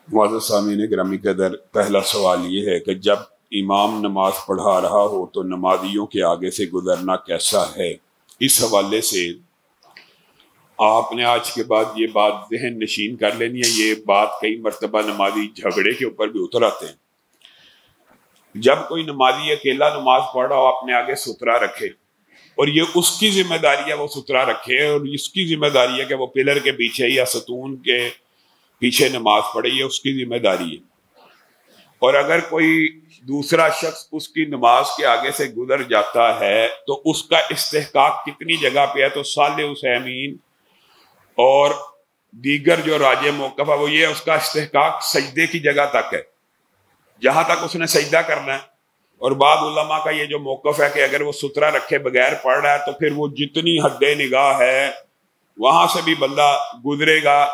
معزز سامعین گرامی قدر، پہلا سوال یہ ہے کہ جب امام نماز پڑھا رہا ہو تو نمازیوں کے آگے سے گزرنا کیسا ہے؟ اس حوالے سے آپ نے آج کے بعد یہ بات ذہن نشین کر لینی ہے۔ یہ بات کئی مرتبہ نمازی جھگڑے کے اوپر بھی اتر آتے ہیں۔ جب کوئی نمازی اکیلا نماز پڑھ رہا ہو اپنے آگے سترا رکھے، اور یہ اس کی ذمہ داری ہے وہ سترا رکھے، اور اس کی ذمہ داری ہے کہ وہ پلر کے پیچھے یا ستون کے پیچھے نماز پڑھے، یہ اس کی ذمہ داری ہے۔ اور اگر کوئی دوسرا شخص اس کی نماز کے آگے سے گزر جاتا ہے تو اس کا استحقاق کتنی جگہ پہ ہے؟ تو صالح حسین اور دیگر جو راجع موقف ہے وہ یہ اس کا استحقاق سجدے کی جگہ تک ہے، جہاں تک اس نے سجدہ کرنا ہے۔ اور بعض علماء کا یہ جو موقف ہے کہ اگر وہ سترہ رکھے بغیر پڑھ رہا ہے تو پھر وہ جتنی حد نگاہ ہے وہاں سے بھی بندہ گزرے گا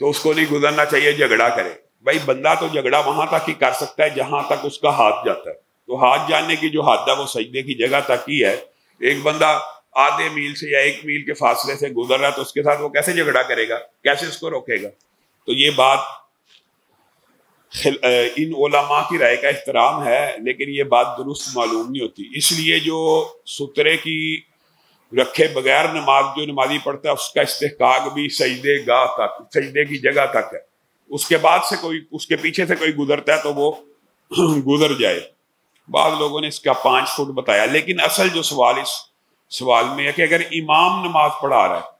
تو اس کو نہیں گزرنا چاہیے، جھگڑا کرے۔ بھائی بندہ تو جھگڑا وہاں تک ہی کر سکتا ہے جہاں تک اس کا ہاتھ جاتا ہے، تو ہاتھ جانے کی جو حد ہے وہ سجدے کی جگہ تک ہی ہے۔ ایک بندہ آدھے میل سے یا 1 میل کے فاصلے سے گزر رہا ہے تو اس کے ساتھ وہ کیسے جھگڑا کرے گا، کیسے اس کو روکے گا؟ تو یہ بات ان علماء کی رائے کا احترام ہے، لیکن یہ بات درست معلوم نہیں ہوتی۔ اس لیے جو سترے کی رکھے بغیر نماز جو نمازی پڑھتا ہے اس کا استحقاق بھی سجدے گاہ تک، سجدے کی جگہ تک ہے۔ اس کے بعد سے کوئی، اس کے پیچھے سے کوئی گزرتا ہے تو وہ گزر جائے۔ بعض لوگوں نے اس کا 5 فٹ بتایا، لیکن اصل جو سوال اس سوال میں ہے کہ اگر امام نماز پڑھا رہا ہے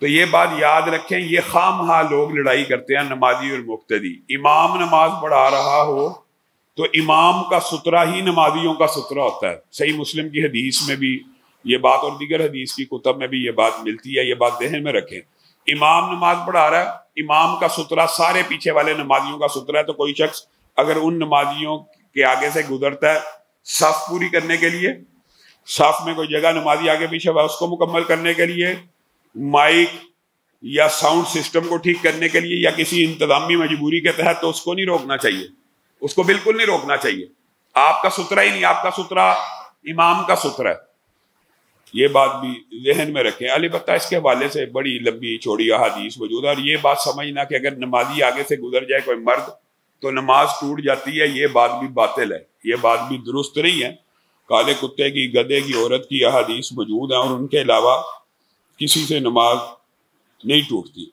تو یہ بات یاد رکھیں، یہ خواہ لوگ لڑائی کرتے ہیں نمازی اور مقتدی۔ امام نماز پڑھا رہا ہو تو امام کا سترہ ہی نمازیوں کا سترہ ہوتا ہے۔ صحیح مسلم کی حدیث میں بھی یہ بات اور دیگر حدیث کی کتب میں بھی یہ بات ملتی ہے، یہ بات ذہن میں رکھیں۔ امام نماز پڑھا رہا ہے، امام کا سترہ سارے پیچھے والے نمازیوں کا سترہ ہے، تو کوئی شخص اگر ان نمازیوں کے آگے سے گزرتا ہے صف پوری کرنے کے لیے، صف میں کوئی جگہ نمازی آگے پیچھے ہوا اس کو مکمل کرنے کے لیے، مائک یا ساؤنڈ سسٹم کو ٹھیک کرنے کے لیے، یا کسی انتظامی مجبوری کے تحت، تو اس کو نہیں روکنا چاہیے، اس کو بالکل نہیں روکنا چاہیے۔ آپ کا سترہ ہی نہیں، آپ کا سترہ امام کا سترہ ہے، یہ بات بھی ذہن میں رکھیں۔ البتہ اس کے حوالے سے بڑی لمبی چوڑی احادیث موجود ہے، اور یہ بات سمجھنا کہ اگر نمازی آگے سے گزر جائے کوئی مرد تو نماز ٹوٹ جاتی ہے، یہ بات بھی باطل ہے، یہ بات بھی درست نہیں ہے۔ کالے کتے کی، گدھے کی، عورت کی احادیث موجود ہیں، اور ان کے علاوہ کسی سے نماز نہیں ٹوٹتی۔